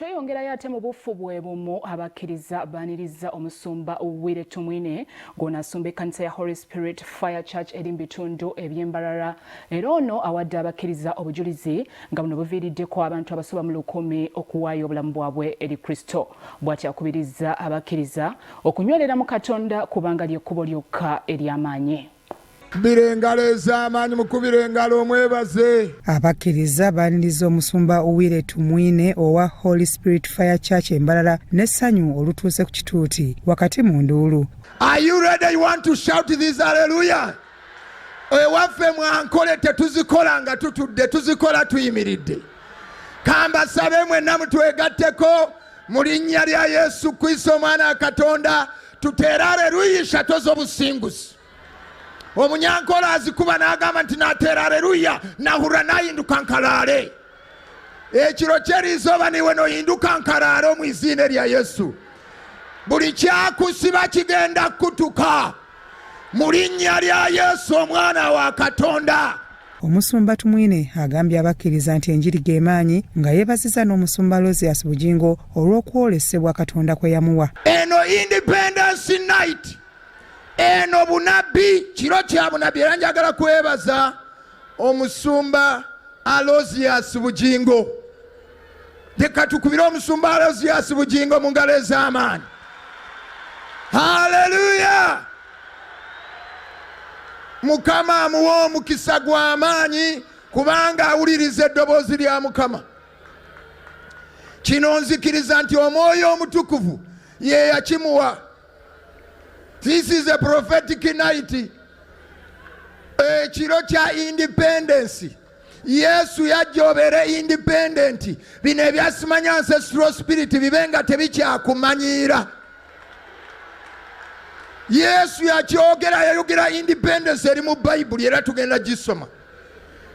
Tweyongerayo ate mu bufu bwe bumu abakkiriza baaniriza omusumba Tuwmine ng'onaasumba ekkanisa ya Holy Spirit Fire Church eri mu bitundu eby'Embarara. Era ono awadde abakkiriza obujulizi nga buno buviiriddeko abantu abasoba mu 100 okuwaayo obulamu bwabwe eri Kristo. Bw'ati akubiriza abakkiriza okunywerera mu Katonda kubanga ly'ekkubo lyokka ery'amaanyi. Birengalo amanyi mukubire engalo mwebaze. Abakkiriza baaniriza omusumba Tuwmine owa Holy Spirit Fire Church Embarara n'essanyu olutuuse ku kituuti wakati mu nduulu. Are you ready? You want to shout this hallelujah? Ewaffe mwankole tetuzikola nga tutudde, tuzikola tuyimiridde. Kamba sabe mwenna mutwegatteko mu linnya lya Yesu Kristo omwana wa Katonda tuteere haleluya shato z'obusinguzi. Omunyankola azikuba n'agamba nti nateera haleluya nahura n'ayinduka nkalaale. Ekiro ky'eriizooba niwe noyinduka nkalaale mu izina lya Yesu. Buli kyakusiba kigenda kutuka mu linnya lya Yesu omwana wa Katonda. Omusumba Tuwmine agambye abakkiriza nti enjiri g'emaanyi nga yeebaziza n'omusumba Rosias Bugingo olw'okwolesebwa Katonda kwe yamuwa. Eno Independence Night. Eno bunabbi kiro kya bunabbi era njagala kwebaza omusumba Rosias Bugingo. Leka tukubire omusumba Rosias Bugingo mu ngalo ez'amaanyi. Haleluya! Mukama amuwa omukisa gw'amaanyi kubanga awuliriza eddoboozi lya Mukama. Kino nzikiriza nti Omwoyo Omutukuvu ye yakimuwa. This is a prophetic night. Ekiro kya independence. Yesu yajja obeere independent. Bino ebyasimanya ancestral spirit bibenga tebikyakumanyiira. Yesu yayogera independence eri mu Bible era tugenda gisoma.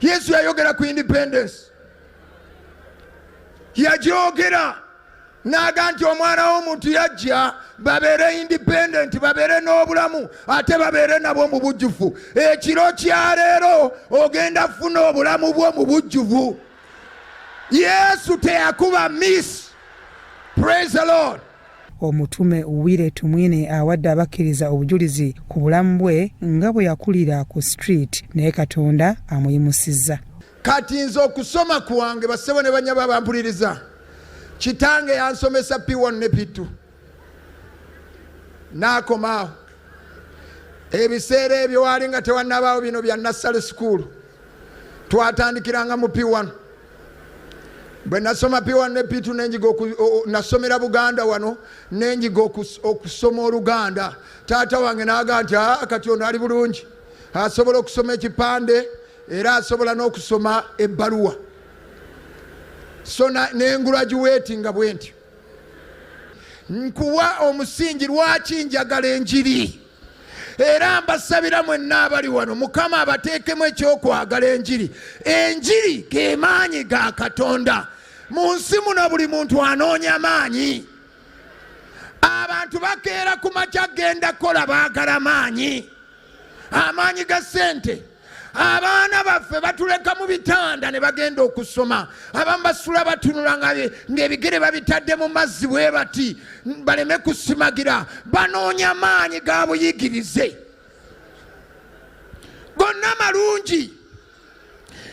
Yesu yayogera ku independence. Yajogera naga nti omwana w'omuntu yajja babeere independent, babeere n'obulamu ate babeere nabwo mu bujjuvu. Ekiro kya leero ogenda funa obulamu bwo mu bujjuvu. Yesu teyakuba miss. Praise the Lord. Omutume Tuwmine awadde abakkiriza obujulizi ku bulamu bwe nga bwe yakulira ku street naye Katonda amuyimusizza. Kati nze okusoma kwange bassebo ne banyaba bampuliriza. Kitange yansomesa P1 ne P2. Nakomaawo. Ebiseera ebyo wali nga tewannabaawo bino bya nursery school. Twatandikiranga mu P1. Bwe nasoma P1 ne P2 nenjiga nasomera Buganda wano nenjiga okusoma Oluganda. Taata wange n'agamba nti kati ono ali bulungi. Asobola okusoma ekipande era asobola n'okusoma ebbaluwa. So ne-graduate nga bwe ntyo. Nkuwa omusingi lwaki njagala enjiri. Era mbasabira mwenna abali wano Mukama abateekemu ekyokwagala enjiri. Enjiri ge maanyi ga Katonda. Mu nsi muno buli muntu anoonya maanyi. Abantu bakeera ku makya genda kola baagala maanyi. Amaanyi ga ssente. Abaana baffe batuleka mu bitanda ne bagenda okusoma. Abamu basula batunula ng'ebigere babitadde mu mazzi bwe bati baleme kusimagira. Banoonya maanyi ga buyigirize. Gonna malungi.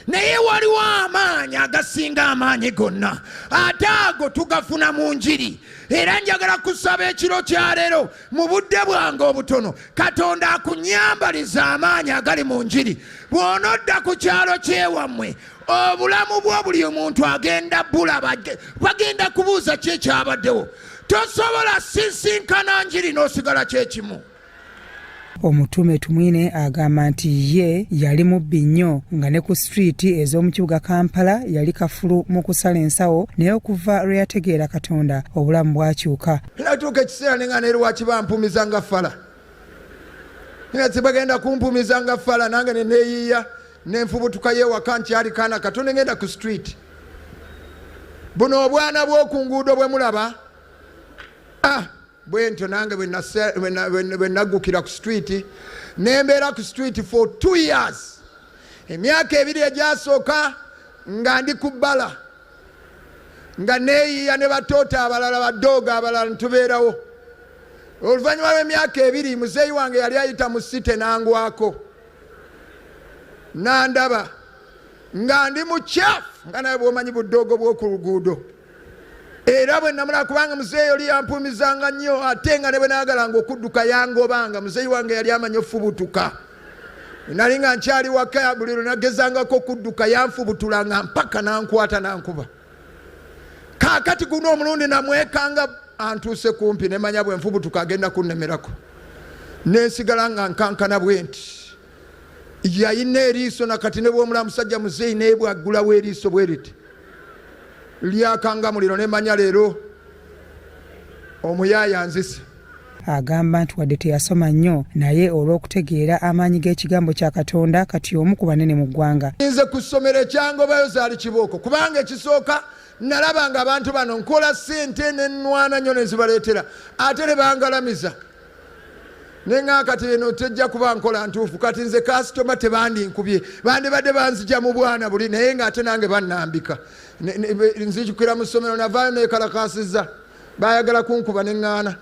Naye waliwo amaanyi agasinga amaanyi gonna. Ate ago tugafuna mu njiri. Era njagala kusaba ekiro kya leero mu budde bwange obutono Katonda akunyambaliza amaanyi agali mu njiri. Bw'onodda ku kyalo kyewammwe obulamu bwo buli omuntu agenda bulaba bagenda kubuuza ki ekyabaddewo. Tosobola sisinkana njiri n'osigala kyekimu. Omutume Tuwmine agamba nti ye yali mubbi nnyo nga ne ku street ez'omu kibuga Kampala yali kafulu mu kusala ensawo naye okuva lwe yategeera Katonda obulamu bwakyuka. Natuuka ekiseera ne nga neeri wakibampumiza nga ffala. Nga tebagenda kumpumiza nga ffala nange ne neeyiiya nenfubutuka yeewaka nkyali kaana kato ne ngenda ku street. Buno obwana bw'oku nguudo bwe mulaba. Bwentyo nange bwe naggukira ku street nembeera ku street for 2 years. Emyaka 2 egyasooka nga ndi ku bbala. nga neeyiya ne batoota abalala badooga abalala ntubeerawo. Oluvannyuma lw'emyaka 2 muzeeyi wange yali ayita mu site nangwako nandaba nga ndi mukyafu nga naye bw'omanyi buddoogo bw'oku luguudo. Era bwe namulaba kubanga muzeeyi oli yampuumizanga nnyo ate nga ne bwe naagalanga okudduka yangobanga. Muzeeyi wange yali amanyi ofubutuka. Nali nga nkyali waka buli lwe nagezangako okudduka yanfubutulanga mpaka nankwata nankuba. Kaakati guno omulundi namwekanga antuuse kumpi ne manya bwe nfubutuka agenda kunnemerako. Nensigala nga nkankana bwe nti yayina eriiso nakati ne bw'omulaba musajja muzeeyi naye bw'aggulawo eriiso bwe riti lyakanga muliro ne manya leero omuyaaya nzise. Agamba nti wadde teyasoma nnyo naye olw'okutegeera amaanyi g'ekigambo kya Katonda kati omu ku banene mu ggwanga. Nze ku ssomero ekyangobayo zaali kibooko kubanga ekisooka nalaba nga abantu bano nkola ssente n'ennwana nnyo ne zibaleetera ate ne bangalamiza. Nenga kati eno tejja kuba nkola ntuufu kati nze kasitoma tebandinkubye bandibadde banzija mu bwana buli naye nga ate nange bannambika. Nzijukira mu ssomero navaayo neekalakasiza bayagala kunkuba neŋŋaana.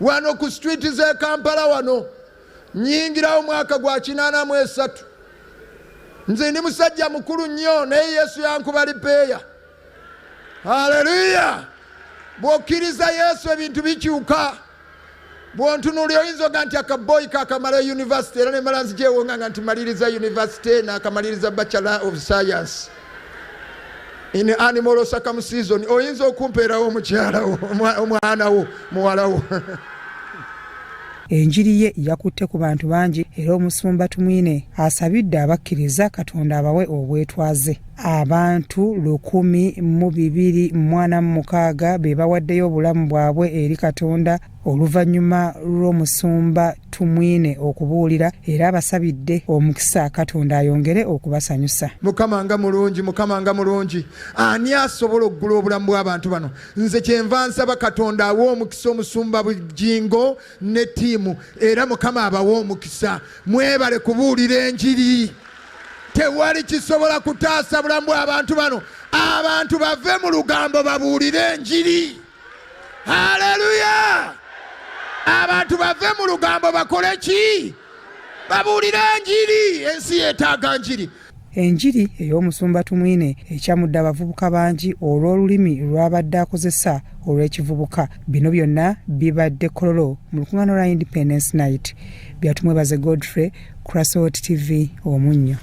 Wano ku street z'e Kampala wano nyingirawo mwaka gwa 83. Nze ndi musajja mukulu nnyo naye Yesu yankuba lipeeya. Haleluya! Bw'okkiriza Yesu ebintu bikyuka. Bw'ontunuulira oyinza oga nti akaboyi kakamala university era ne mala nzijewonga nga nti maliriza university n'akamaliriza Bachelor of Science in animal circumcision. Oyinza okumpeerawo omukyalawo omwanawo muwalawo. Enjiri ye yakutte ku bantu bangi era omusumba Tuwmine asabidde abakkiriza Katonda abawe obwetwaze. Abantu 1,246 be bawaddeyo obulamu bwabwe eri Katonda oluvannyuma lw'omusumba Tuwmine okubuulira era abasabidde omukisa Katonda ayongere okubasanyusa. Mukama nga mulungi, Mukama nga mulungi. Ani asobola okuggula obulamu bw'abantu bano? Nze kyenva nsaba Katonda awe omukisa omusumba Bujingo ne ttiimu era Mukama abawe omukisa. Mwebale kubuulira enjiri. Tewali kisobola kutaasa bulamu bw'abantu bano. Abantu bave mu lugambo babuulire enjiri. Haleluya! Abantu bave mu lugambo bakole ki? Babuulire enjiri. Ensi yeetaaga njiri. Enjiri ey'omusumba Tuwmine ekyamudde abavubuka bangi olw'olulimi lw'abadde akozesa olw'ekivubuka. Bino byonna bibadde kololo mu lukuŋŋaana lwa Independence Night. Byatumwebaze Godfrey, Crossroads TV Omunnyo.